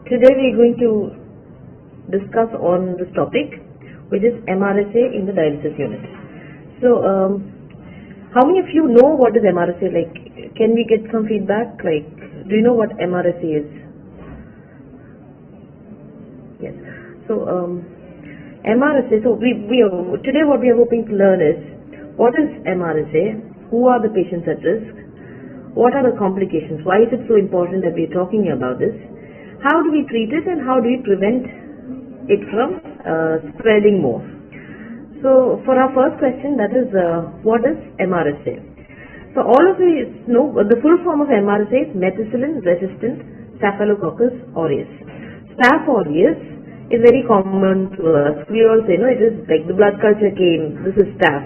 Today we are going to discuss on this topic, which is MRSA in the dialysis unit. So, how many of you know what is MRSA? Like, can we get some feedback? Like, do you know what MRSA is? Yes. So, MRSA. So, today what we are hoping to learn is what is MRSA? Who are the patients at risk? What are the complications? Why is it so important that we are talking about this? How do we treat it and how do we prevent it from spreading more? So for our first question, that is what is MRSA? So all of you know the full form of MRSA is methicillin-resistant Staphylococcus aureus. Staph aureus is very common to us. We all say, no, it is like the blood culture came, this is staph.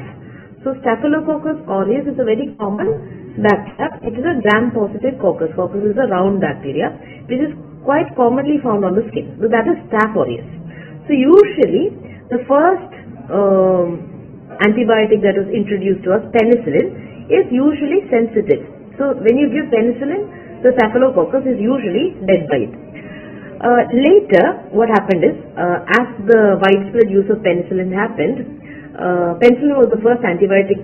So Staphylococcus aureus is a very common bacteria. It is a gram-positive coccus. Coccus is a round bacteria which is quite commonly found on the skin. So that is Staph aureus. So usually the first antibiotic that was introduced to us, penicillin, is usually sensitive. So when you give penicillin, the Staphylococcus is usually dead by it. Later, what happened is, as the widespread use of penicillin happened, penicillin was the first antibiotic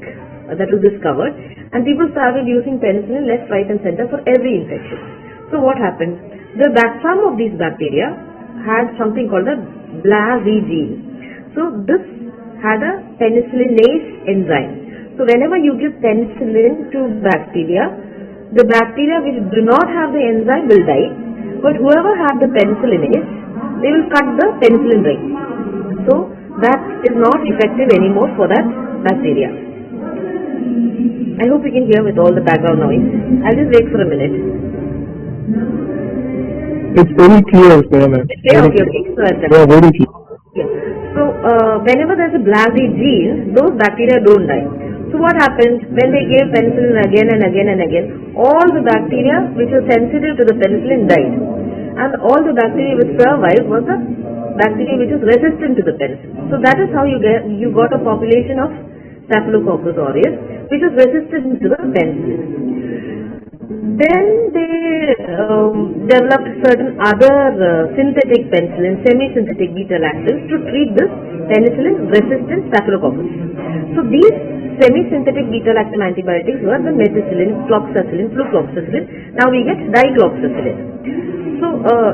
that was discovered, and people started using penicillin left, right and center for every infection. So what happened? Some of these bacteria had something called a BLAZ gene. So this had a penicillinase enzyme. So whenever you give penicillin to bacteria, the bacteria which do not have the enzyme will die, but whoever had the penicillinase, they will cut the penicillin ring. So that is not effective anymore for that bacteria. I hope you can hear with all the background noise. I'll just wait for a minute. It's very clear, Sneha. Okay. So very clear. Yeah. So whenever there's a BLAZ gene, those bacteria don't die. So what happens when they gave penicillin again and again and again? All the bacteria which were sensitive to the penicillin died, and all the bacteria which survived was the bacteria which is resistant to the penicillin. So that is how you got a population of Staphylococcus aureus which is resistant to the penicillin. Then they developed certain other synthetic penicillin, semi-synthetic beta-lactams to treat this penicillin-resistant Staphylococcus. So these semi-synthetic beta-lactam antibiotics were the methicillin, floxacillin, flucloxacillin. Now we get dicloxacillin. So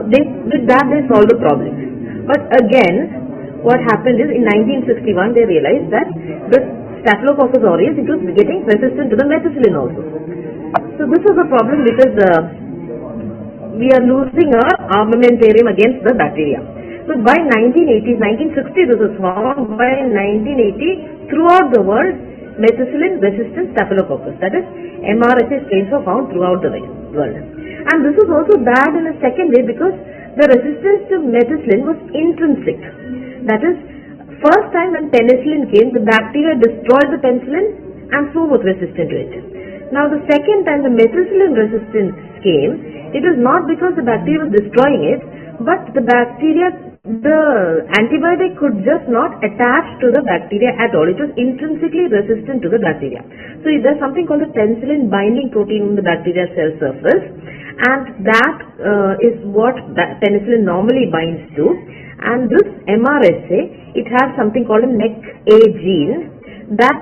with that they solved the problem. But again, what happened is in 1961 they realized that the Staphylococcus aureus, it was getting resistant to the methicillin also. So this is a problem because we are losing our armamentarium against the bacteria. So by 1980s, 1960 this was found, by 1980 throughout the world methicillin-resistant Staphylococcus, that is MRSA strains are found throughout the world. And this is also bad in a second way because the resistance to methicillin was intrinsic. That is, first time when penicillin came, the bacteria destroyed the penicillin and so was resistant to it. Now the second time the methicillin resistance came, it is not because the bacteria was destroying it, but the antibiotic could just not attach to the bacteria at all. It was intrinsically resistant to the bacteria. So there's something called the penicillin binding protein in the bacteria cell surface, and that is what penicillin normally binds to. And this MRSA, it has something called a NEC-A gene that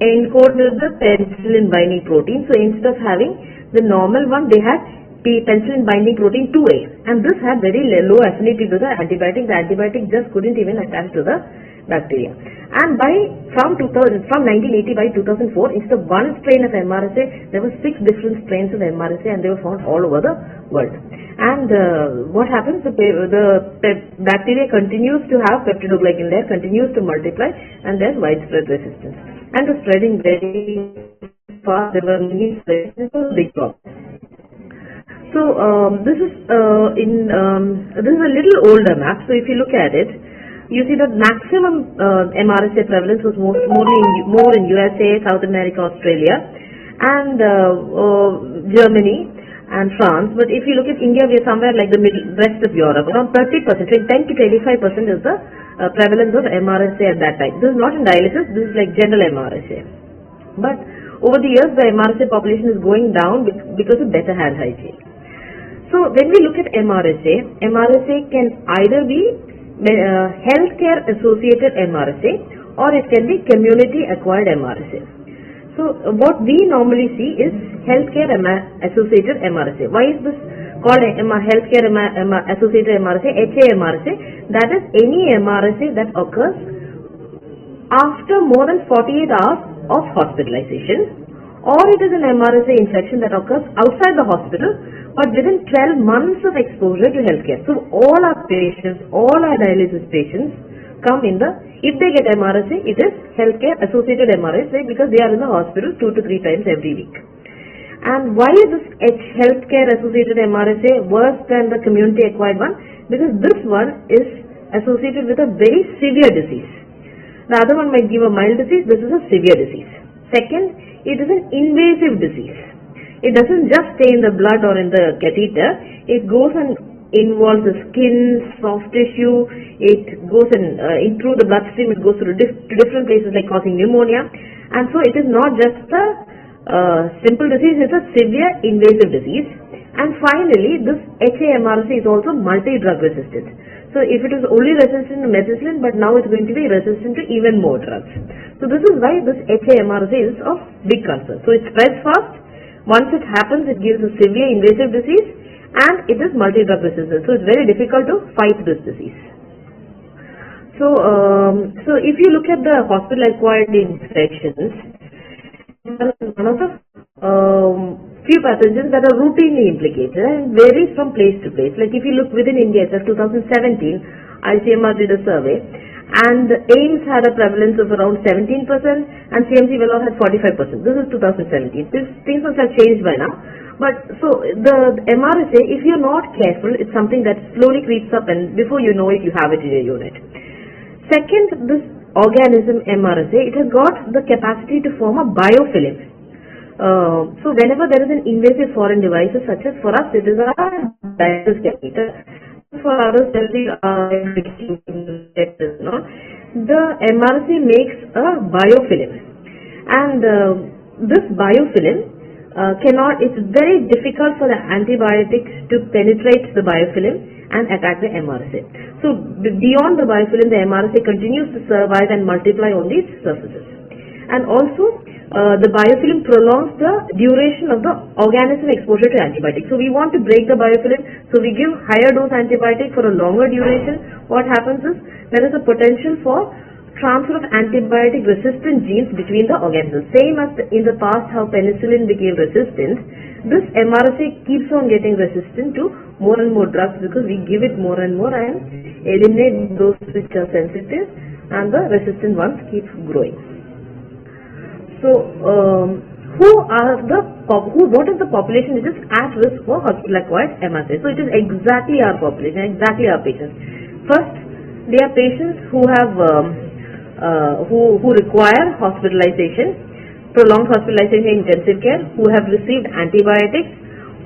encoded the penicillin binding protein. So instead of having the normal one, they had penicillin binding protein 2A, and this had very low affinity to the antibiotic. The antibiotic just couldn't even attach to the bacteria. And from 1980 by 2004, instead of one strain of MRSA, there were 6 different strains of MRSA, and they were found all over the world. And what happens? The bacteria continues to have peptidoglycan there, continues to multiply, and there's widespread resistance. And the spreading very fast. There were many spreads. This was a big problem. So this is a little older map. So if you look at it, you see that maximum MRSA prevalence was more in USA, South America, Australia, and Germany and France. But if you look at India, we are somewhere like the rest of Europe. Around 30%, 10 to 25% is the prevalence of MRSA at that time. This is not in dialysis, this is like general MRSA. But over the years, the MRSA population is going down because of better hand hygiene. So So when we look at MRSA can either be healthcare associated MRSA or it can be community acquired MRSA. So what we normally see is healthcare associated MRSA. Why is this called healthcare associated MRSA, HAMRSA? That is any MRSA that occurs after more than 48 hours of hospitalization, or it is an MRSA infection that occurs outside the hospital but within 12 months of exposure to healthcare. So all our patients, all our dialysis patients come in if they get MRSA, it is healthcare associated MRSA because they are in the hospital 2 to 3 times every week. And why is this healthcare associated MRSA worse than the community acquired one? Because this one is associated with a very severe disease. The other one might give a mild disease, this is a severe disease. Second, it is an invasive disease. It doesn't just stay in the blood or in the catheter, it goes and involves the skin, soft tissue, it goes in through the bloodstream, it goes through different places like causing pneumonia. And so it is not just a simple disease, it's a severe invasive disease. And finally, this HAMRSA is also multi-drug resistant. So if it is only resistant to methicillin, but now it's going to be resistant to even more drugs. So this is why this HAMRSA is of big concern. So it spreads fast. Once it happens, it gives a severe invasive disease and it is multi-drug resistant. So it's very difficult to fight this disease. So if you look at the hospital-acquired infections, one of the few pathogens that are routinely implicated and varies from place to place. Like if you look within India, it's 2017, ICMR did a survey and AIMS had a prevalence of around 17% and CMC Vellore had 45%. This is 2017. Things must have changed by now. But so the MRSA, if you're not careful, it's something that slowly creeps up and before you know it, you have it in your unit. Second, this organism MRSA, it has got the capacity to form a biofilm. So whenever there is an invasive foreign device, such as for us it is a dialysis catheter, for others the MRSA makes a biofilm, and this biofilm it's very difficult for the antibiotics to penetrate the biofilm and attack the MRSA. So beyond the biofilm, the MRSA continues to survive and multiply on these surfaces. And also, the biofilm prolongs the duration of the organism exposure to antibiotics. So we want to break the biofilm, so we give higher dose antibiotic for a longer duration. What happens is, there is a potential for transfer of antibiotic resistant genes between the organisms. Same as in the past how penicillin became resistant, this MRSA keeps on getting resistant to more and more drugs because we give it more and more and eliminate those which are sensitive and the resistant ones keep growing. So, what is the population which is at risk for hospital-acquired MRSA? So, it is exactly our population, exactly our patients. First, they are patients who have who require hospitalization, prolonged hospitalization in intensive care, who have received antibiotics,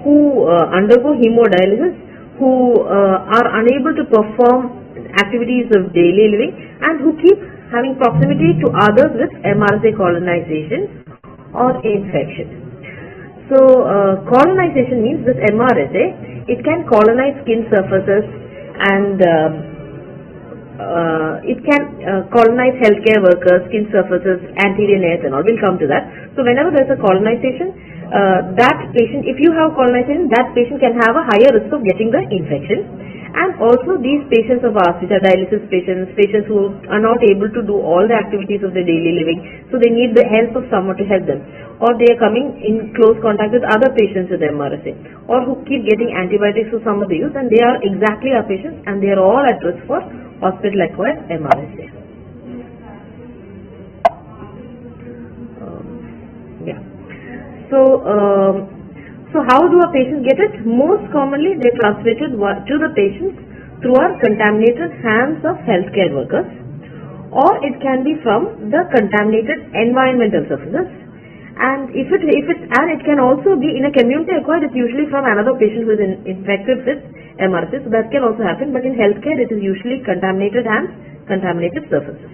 who undergo hemodialysis, who are unable to perform activities of daily living, and who keep having proximity to others with MRSA colonization or infection. So colonization means this MRSA, it can colonize skin surfaces and it can colonize healthcare workers, skin surfaces, anterior nails and all. We'll come to that. So whenever there's a colonization, that patient, if you have colonization, that patient can have a higher risk of getting the infection. And also these patients of ours, which are dialysis patients, patients who are not able to do all the activities of their daily living, so they need the help of someone to help them. Or they are coming in close contact with other patients with MRSA, or who keep getting antibiotics for some of the use, and they are exactly our patients and they are all at risk for hospital-acquired MRSA. So how do our patients get it? Most commonly they transmitted to the patients through our contaminated hands of healthcare workers, or it can be from the contaminated environmental surfaces. And it can also be in a community acquired, it's usually from another patient who is infected with MRSA, so that can also happen, but in healthcare it is usually contaminated hands, contaminated surfaces.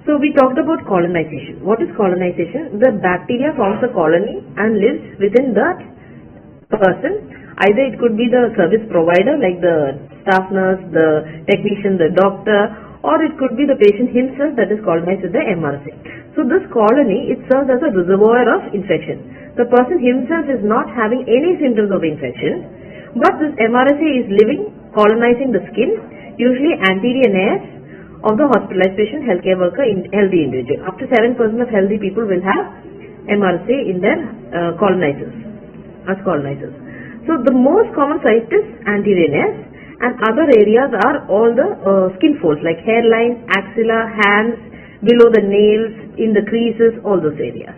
So we talked about colonization. What is colonization? The bacteria forms a colony and lives within that person Either it could be the service provider like the staff nurse, the technician, the doctor, or it could be the patient himself that is colonized with the MRSA. So this colony, it serves as a reservoir of infection. The person himself is not having any symptoms of infection, but this MRSA is living, colonizing the skin, usually anterior nares of the hospitalized patient, healthcare worker, in healthy individual. Up to 7% of healthy people will have MRSA in their colonizers, as colonizers. So the most common site is anterior nares, and other areas are all the skin folds like hairline, axilla, hands, below the nails, in the creases, all those areas.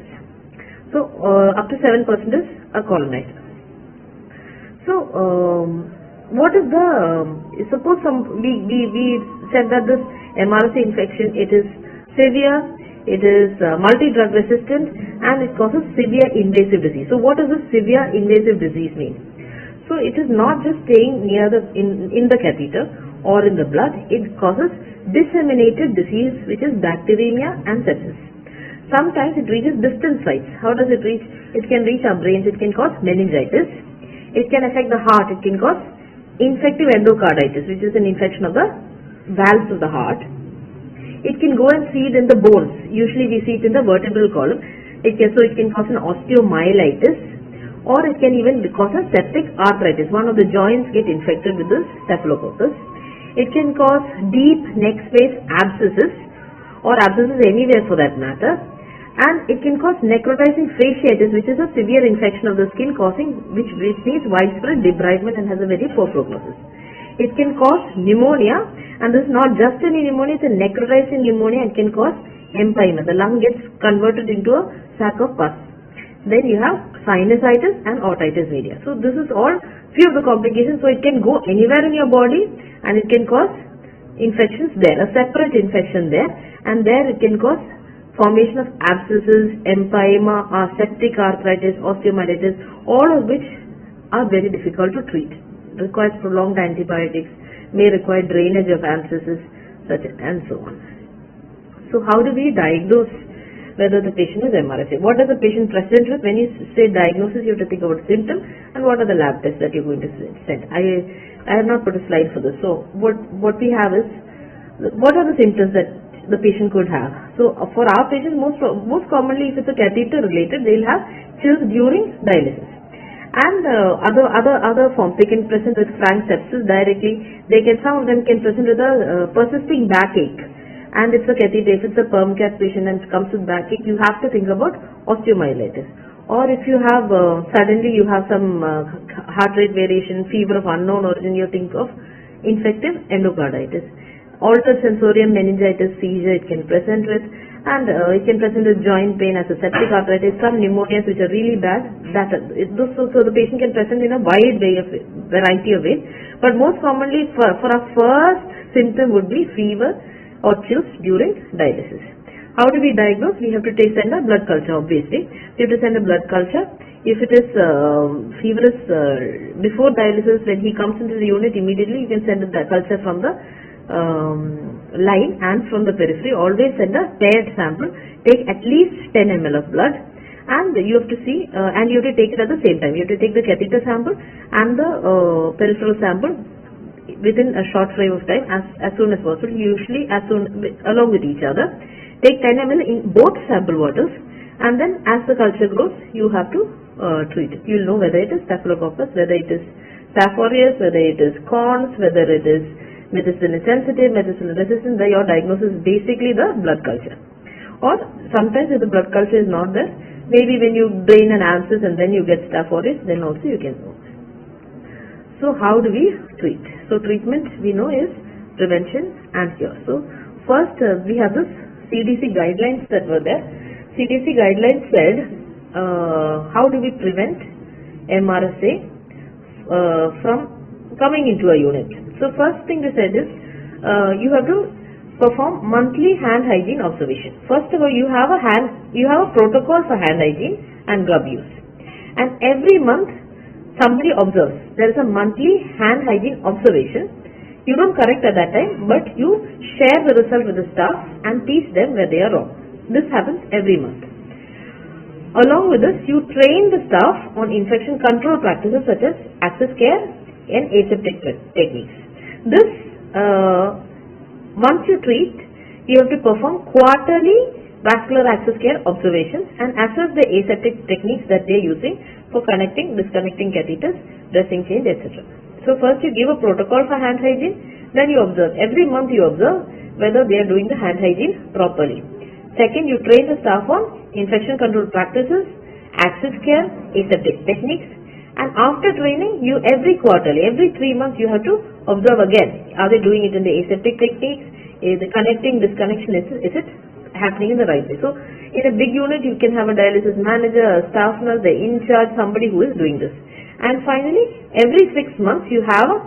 So up to 7% is a colonizer. So what is the suppose we said that this MRSA infection, it is severe, it is multi-drug resistant, and it causes severe invasive disease. So what does this severe invasive disease mean? So it is not just staying near the in the catheter or in the blood. It causes disseminated disease, which is bacteremia and sepsis. Sometimes it reaches distant sites. How does it reach? It can reach our brains. It can cause meningitis. It can affect the heart. It can cause infective endocarditis, which is an infection of the valves of the heart. It can go and feed in the bones. Usually we see it in the vertebral column. It can cause an osteomyelitis, or it can even cause a septic arthritis. One of the joints get infected with this staphylococcus. It can cause deep neck space abscesses, or abscesses anywhere for that matter. And it can cause necrotizing fasciitis, which is a severe infection of the skin, which means widespread debridement and has a very poor prognosis. It can cause pneumonia, and this is not just any pneumonia, it's a necrotizing pneumonia. It can cause empyema. The lung gets converted into a sac of pus. Then you have sinusitis and otitis media. So this is all few of the complications. So it can go anywhere in your body, and it can cause infections there, a separate infection there, and there it can cause formation of abscesses, empyema, septic arthritis, osteomyelitis, all of which are very difficult to treat. Requires prolonged antibiotics, may require drainage of abscesses, and so on. So how do we diagnose whether the patient is MRSA? What does the patient present with? When you say diagnosis, you have to think about symptom and what are the lab tests that you're going to send. I have not put a slide for this. So what we have is, what are the symptoms that the patient could have? So for our patients, most commonly, if it's a catheter related, they'll have chills during dialysis. And other forms, they can present with frank sepsis directly. Some of them can present with a persisting backache. And it's a catheter, if it's a perm cath patient and it comes with backache, you have to think about osteomyelitis. Or if you have suddenly you have some heart rate variation, fever of unknown origin, you think of infective endocarditis. Altered sensorium meningitis, seizure, it can present with, and it can present with joint pain as a septic arthritis, some pneumonias which are really bad. So the patient can present in a wide variety of ways, but most commonly for our first symptom would be fever or chills during dialysis. How do we diagnose? We have to send a blood culture, obviously. We have to send a blood culture. If it is feverous before dialysis, when he comes into the unit, immediately you can send a culture from the line and from the periphery. Always send a paired sample. Take at least 10 ml of blood, and you have to see, and you have to take it at the same time. You have to take the catheter sample and the peripheral sample within a short frame of time, as soon as possible, usually along with each other. Take 10 ml in both sample waters, and then as the culture grows, you have to treat it. You will know whether it is staphylococcus, whether it is Staph aureus, whether it is corns, whether it is methicillin sensitive, methicillin resistant. Your diagnosis is basically the blood culture. Or sometimes if the blood culture is not there, maybe when you drain an abscess and then you get Staph aureus, then also you can know. So how do we treat? So treatment we know is prevention and cure. So first we have this CDC guidelines that were there. CDC guidelines said how do we prevent MRSA from coming into a unit. So first thing they said is you have to perform monthly hand hygiene observation. First of all, you have a protocol for hand hygiene and glove use, and every month somebody observes. There is a monthly hand hygiene observation. You don't correct at that time, but you share the result with the staff and teach them where they are wrong. This happens every month. Along with this, you train the staff on infection control practices such as access care and aseptic techniques. This, once you treat, you have to perform quarterly vascular access care observations and assess the aseptic techniques that they are using for connecting, disconnecting catheters, dressing change, etc. So first you give a protocol for hand hygiene, then you observe. Every month you observe whether they are doing the hand hygiene properly. Second, you train the staff on infection control practices, access care, aseptic techniques, and after training, you every quarterly, every 3 months you have to observe again. Are they doing it in the aseptic techniques? Is the connecting, disconnection, is it happening in the right way? So in a big unit, you can have a dialysis manager, a staff nurse, the in charge, somebody who is doing this. And finally, every 6 months you have a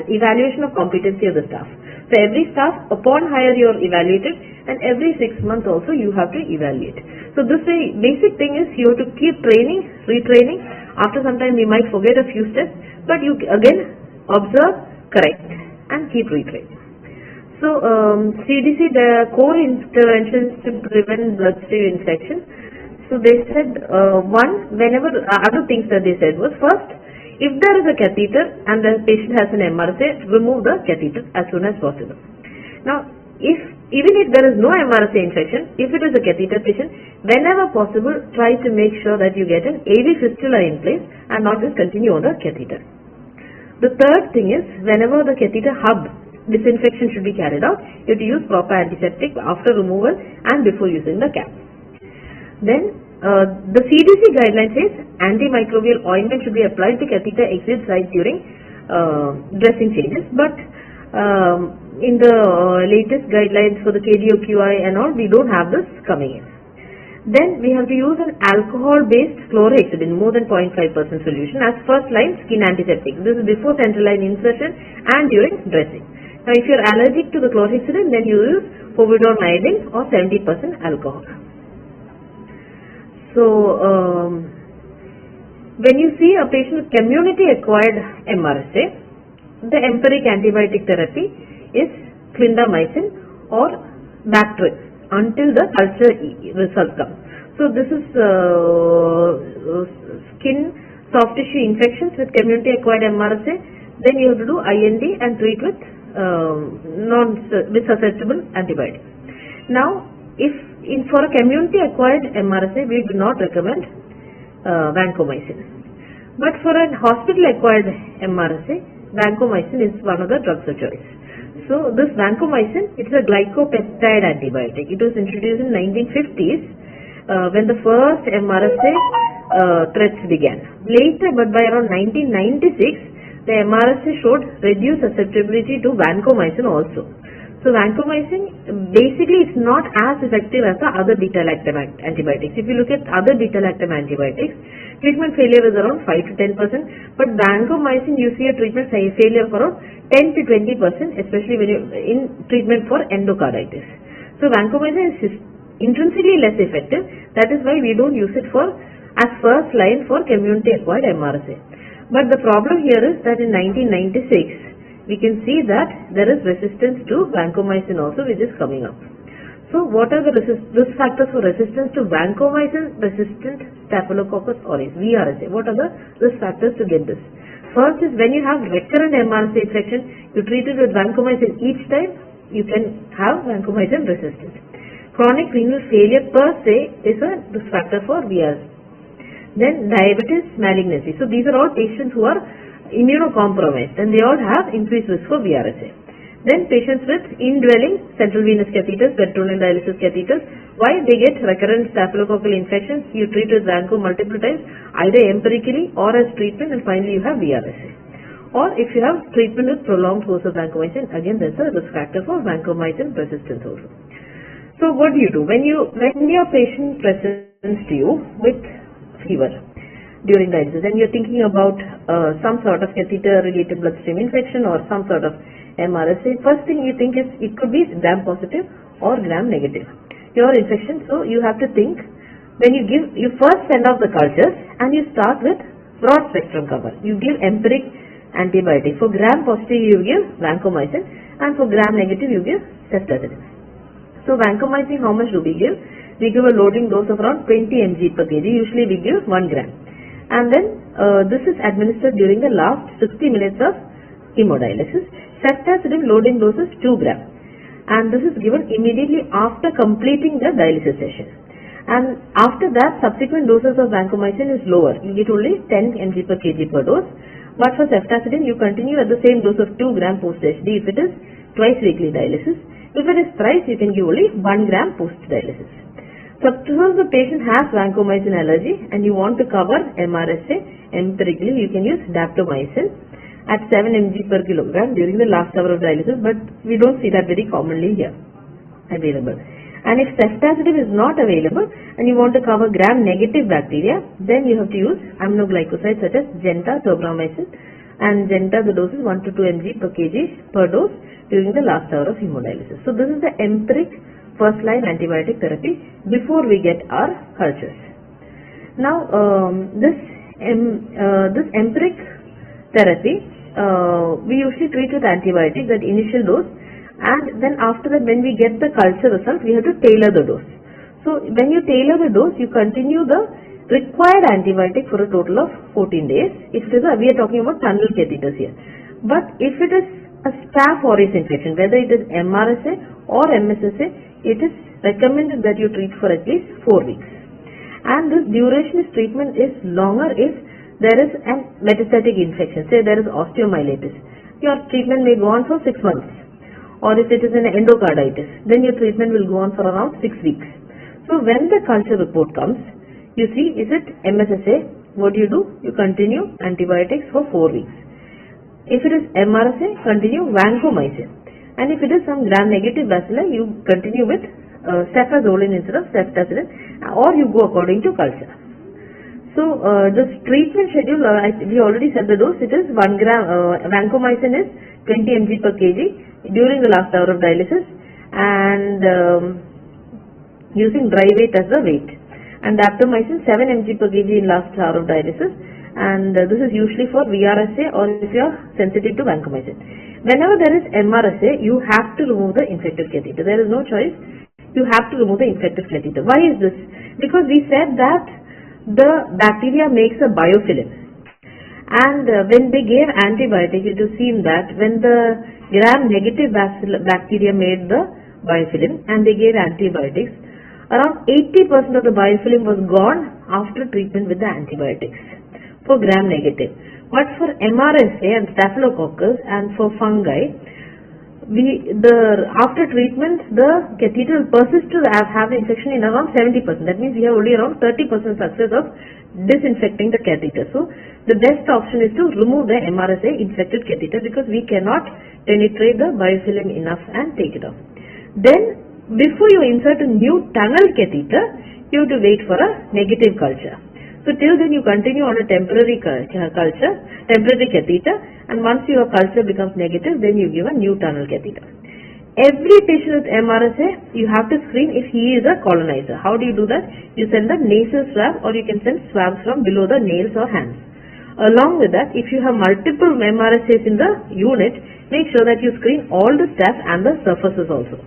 evaluation of competency of the staff. So every staff, upon hire you are evaluated, and every 6 months also you have to evaluate. So this way, basic thing is you have to keep training, retraining. After some time we might forget a few steps, but you again observe, correct, and keep retraining. So CDC, the core interventions to prevent bloodstream infection. So they said other things that they said was, first, if there is a catheter and the patient has an MRSA, remove the catheter as soon as possible. Now, even if there is no MRSA infection, if it is a catheter patient, whenever possible, try to make sure that you get an AV fistula in place and not just continue on the catheter. The third thing is, whenever the catheter hub disinfection should be carried out, you have to use proper antiseptic after removal and before using the cap. Then the CDC guideline says antimicrobial ointment should be applied to catheter exit site during dressing changes, but in the latest guidelines for the KDOQI and all, we don't have this coming in. Then we have to use an alcohol-based chlorhexidine, more than 0.5% solution as first line skin antiseptic. This is before central line insertion and during dressing. Now, if you are allergic to the chlorhexidine, then you use povidone iodine or 70% alcohol. So, when you see a patient with community-acquired MRSA, the empiric antibiotic therapy is clindamycin or Bactrim until the culture result comes. So, this is skin soft tissue infections with community-acquired MRSA. Then you have to do IND and treat with susceptible antibiotics. Now, for a community-acquired MRSA, we do not recommend vancomycin. But for a hospital-acquired MRSA, vancomycin is one of the drugs of choice. So this vancomycin, it is a glycopeptide antibiotic. It was introduced in 1950s when the first MRSA threats began. Later, but by around 1996, the MRSA showed reduced susceptibility to vancomycin also. So vancomycin, basically it's not as effective as the other beta-lactam antibiotics. If you look at other beta-lactam antibiotics, treatment failure is around 5 to 10%, but vancomycin you see a treatment failure of around 10 to 20%, especially when you in treatment for endocarditis. So vancomycin is intrinsically less effective. That is why we don't use it as first line for community-acquired MRSA. But the problem here is that in 1996, we can see that there is resistance to vancomycin also, which is coming up. So what are the risk factors for resistance to vancomycin resistant Staphylococcus aureus, VRSA? What are the risk factors to get this? First is when you have recurrent MRSA infection, you treat it with vancomycin each time, you can have vancomycin resistance. Chronic renal failure per se is a risk factor for VRSA. Then diabetes, malignancy. So these are all patients who are immunocompromised and they all have increased risk for VRSA. Then patients with indwelling central venous catheters, peritoneal dialysis catheters, why they get recurrent staphylococcal infections, you treat with vanco multiple times, either empirically or as treatment, and finally you have VRSA. Or if you have treatment with prolonged course of vancomycin, again there's a risk factor for vancomycin resistance also. So what do? When your patient presents to you with fever during dialysis and you're thinking about some sort of catheter-related bloodstream infection or some sort of MRSA, first thing you think is it could be gram positive or gram negative. Your infection, so you have to think, when you first send off the cultures and you start with broad spectrum cover. You give empiric antibiotic. For gram positive you give vancomycin and for gram negative you give ceftazidime. So vancomycin, how much do we give? we give a loading dose of around 20 mg per kg. Usually we give 1 gram. And then this is administered during the last 60 minutes of hemodialysis. Ceftazidime loading dose is 2 gram. And this is given immediately after completing the dialysis session. And after that, subsequent doses of vancomycin is lower. You get only 10 mg per kg per dose. But for ceftazidime, you continue at the same dose of 2 gram post-HD if it is twice weekly dialysis. If it is thrice, you can give only 1 gram post-dialysis. Suppose the patient has vancomycin allergy and you want to cover MRSA, empirically you can use daptomycin at 7 mg per kilogram during the last hour of dialysis, but we don't see that very commonly here available. And if ceftazidime is not available and you want to cover gram-negative bacteria, then you have to use aminoglycosides such as Genta, tobramycin, and Genta the dose is 1 to 2 mg per kg per dose during the last hour of hemodialysis. So this is the empiric first-line antibiotic therapy before we get our cultures. Now this empiric therapy we usually treat with antibiotics at initial dose, and then after that when we get the culture result we have to tailor the dose. So when you tailor the dose, you continue the required antibiotic for a total of 14 days. If it is we are talking about tunnel catheters here. But if it is a staph aureus infection, whether it is MRSA or MSSA, it is recommended that you treat for at least 4 weeks. And this duration of treatment is longer if there is a metastatic infection. Say there is osteomyelitis. Your treatment may go on for 6 months. Or if it is an endocarditis, then your treatment will go on for around 6 weeks. So when the culture report comes, you see, is it MSSA? What do? You continue antibiotics for 4 weeks. If it is MRSA, continue vancomycin. And if it is some gram-negative bacilli, you continue with cefazolin instead of ceftazidime, or you go according to culture. So this treatment schedule, we already said the dose. It is 1 gram. Vancomycin is 20 mg per kg during the last hour of dialysis, and using dry weight as the weight. And daptomycin 7 mg per kg in last hour of dialysis. And this is usually for VRSA or if you are sensitive to vancomycin. Whenever there is MRSA, you have to remove the infected catheter. There is no choice. You have to remove the infected catheter. Why is this? Because we said that the bacteria makes a biofilm. And when they gave antibiotic, it was seen that when the gram-negative bacteria made the biofilm and they gave antibiotics, around 80% of the biofilm was gone after treatment with the antibiotics for gram-negative. But for MRSA and staphylococcus and for fungi, after treatment, the catheter will persist to have the infection in around 70%. That means we have only around 30% success of disinfecting the catheter. So the best option is to remove the MRSA infected catheter because we cannot penetrate the biofilm enough and take it off. Then before you insert a new tunnel catheter, you have to wait for a negative culture. So till then you continue on a temporary temporary catheter, and once your culture becomes negative, then you give a new tunnel catheter. Every patient with MRSA, you have to screen if he is a colonizer. How do you do that? You send the nasal swab, or you can send swabs from below the nails or hands. Along with that, if you have multiple MRSAs in the unit, make sure that you screen all the staph and the surfaces also.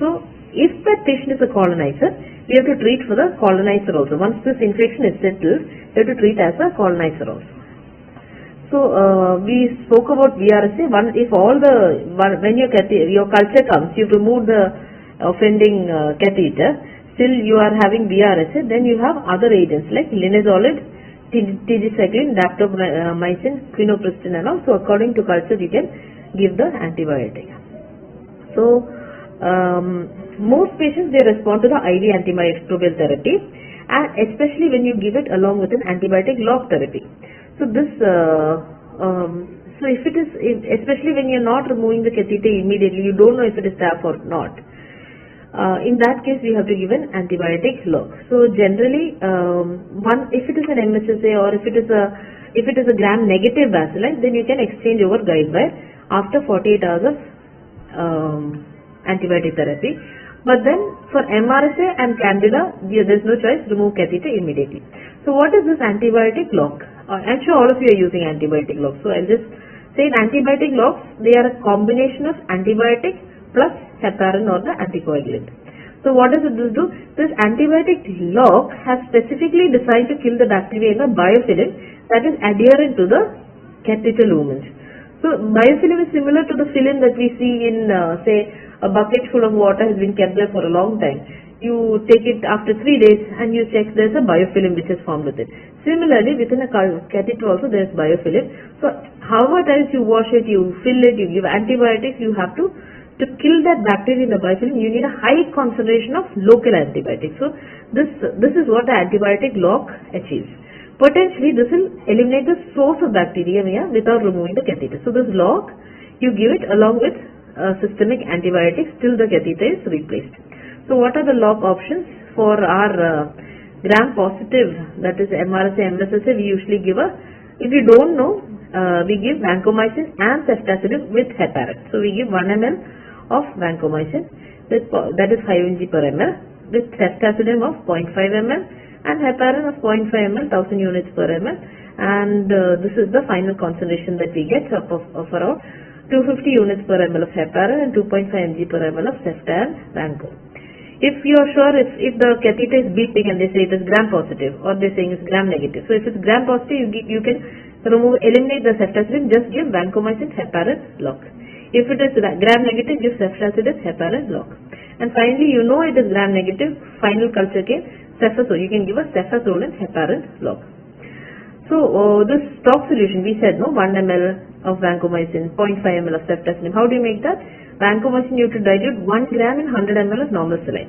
So if that patient is a colonizer, we have to treat for the colonizer also. Once this infection is settled, we have to treat as a colonizer also. So we spoke about VRSA. When your culture comes, you remove the offending catheter, still you are having VRSA, then you have other agents like linezolid, tigecycline, daptomycin, quinaprisin and all. So according to culture, you can give the antibiotic. So most patients, they respond to the IV antimicrobial therapy, and especially when you give it along with an antibiotic lock therapy. So this, so if it is, especially when you are not removing the catheter immediately, you don't know if it is staph or not. In that case, we have to give an antibiotic lock. So generally, if it is an MSSA or if it is a gram-negative bacilli, then you can exchange over guide wire after 48 hours of antibiotic therapy. But then for MRSA and Candida, there is no choice, remove catheter immediately. So what is this antibiotic lock? I'm sure all of you are using antibiotic locks. So I'll just say antibiotic locks, they are a combination of antibiotic plus heparin or the anticoagulant. So what does this do? This antibiotic lock has specifically designed to kill the bacteria in a biofilm that is adherent to the catheter lumens. So biofilm is similar to the film that we see in say a bucket full of water has been kept there for a long time. You take it after 3 days and you check there's a biofilm which is formed with it. Similarly, within a catheter also there is biofilm. So however times you wash it, you fill it, you give antibiotics, you have to kill that bacteria in the biofilm, you need a high concentration of local antibiotics. So this is what the antibiotic lock achieves. Potentially this will eliminate the source of bacteria without removing the catheter. So this lock, you give it along with systemic antibiotics till the catheter is replaced. So what are the lock options for our gram-positive, that is MRSA, MSSA? We usually give if you don't know, we give vancomycin and ceftazidime with heparin. So we give 1 ml of vancomycin, that is 5 mg per ml, with ceftazidime of 0.5 ml and heparin of 0.5 ml, 1000 units per ml, and this is the final concentration that we get of around 250 units per ml of heparin and 2.5 mg per ml of cefta and vanco. If you are sure if the catheter is beeping and they say it is gram-positive or they are saying it's gram-negative. So if it's gram-positive, you can eliminate the ceftazidime, just give vancomycin, heparin, lock. If it is gram-negative, give ceftazidime, heparin, lock. And finally, you know it is gram-negative, final culture came, cefazole. You can give a cefazole and heparin, lock. So this stock solution, we said 1 ml of vancomycin, 0.5 ml of ceftazidime. How do you make that? Vancomycin you have to dilute 1 gram in 100 ml of normal saline.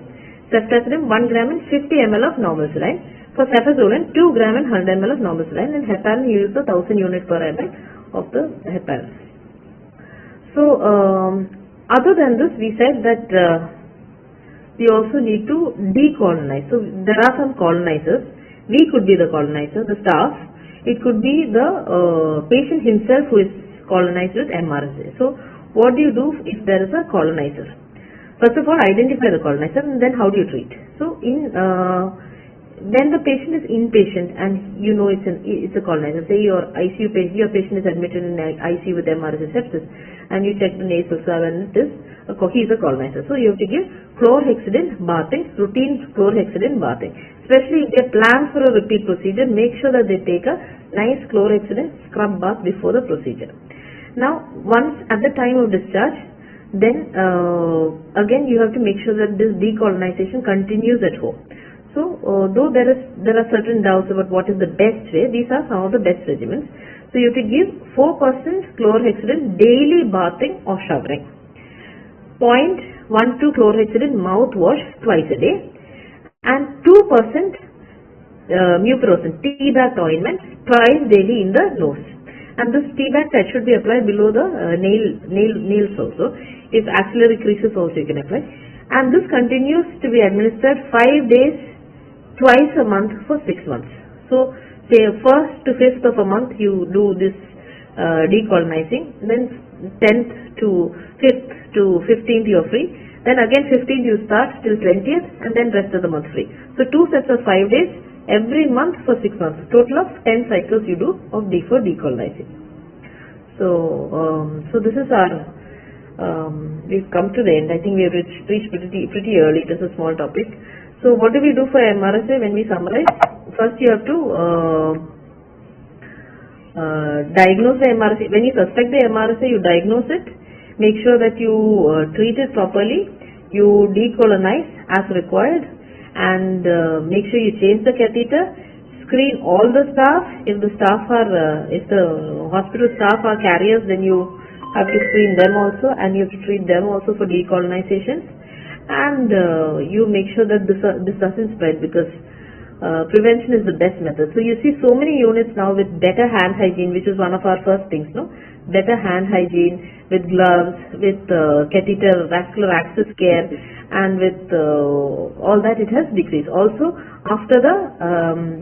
Ceftazidime 1 gram in 50 ml of normal saline. For cefazolin 2 gram in 100 ml of normal saline, and heparin you use the 1000 units per ml of the heparin. So other than this, we said that we also need to decolonize. So there are some colonizers. We could be the colonizer, the staff. It could be the patient himself who is colonized with MRSA. So what do you do if there is a colonizer? First of all, identify the colonizer, and then how do you treat? So when the patient is inpatient and you know it's a colonizer, say your ICU patient, your patient is admitted in ICU with MRSA sepsis, and you check the nasal swab and it is he is a colonizer. So you have to give chlorhexidine bathing, routine chlorhexidine bathing. Especially if they plan for a repeat procedure, make sure that they take a nice chlorhexidine scrub bath before the procedure. Now, once at the time of discharge, then again you have to make sure that this decolonization continues at home. So, though there are certain doubts about what is the best way, these are some of the best regimens. So, you have to give 4% chlorhexidine daily bathing or showering, 0.12 chlorhexidine mouthwash twice a day, and 2% mupirocin tea bag ointment twice daily in the nose. And this tea bag that should be applied below the nails also. If axillary creases also you can apply. And this continues to be administered 5 days, twice a month for 6 months. So say 1st to 5th of a month you do this decolonizing, then 10th to 5th to 15th you are free, then again 15th you start till 20th, and then rest of the month free. So 2 sets of 5 days every month for 6 months. Total of 10 cycles you do of for decolonizing. So so this is our we've come to the end. I think we have reached pretty early. It is a small topic. So what do we do for MRSA when we summarize? First you have to diagnose the MRSA. When you suspect the MRSA, you diagnose it. Make sure that you treat it properly. You decolonize as required, and make sure you change the catheter. Screen all the staff. If the hospital staff are carriers, then you have to screen them also, and you have to treat them also for decolonization. And you make sure that this doesn't spread, because prevention is the best method. So you see so many units now with better hand hygiene, which is one of our first things, no? Better hand hygiene with gloves, with catheter, vascular access care, and with all that, it has decreased. Also, after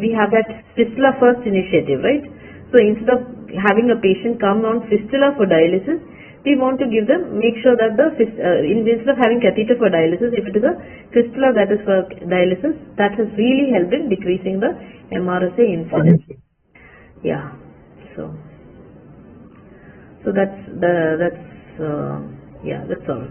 we have that fistula first initiative, right? So instead of having a patient come on fistula for dialysis, we want to give them, make sure that instead of having catheter for dialysis, if it is a fistula that is for dialysis, that has really helped in decreasing the MRSA incidence. Yeah, so that's all.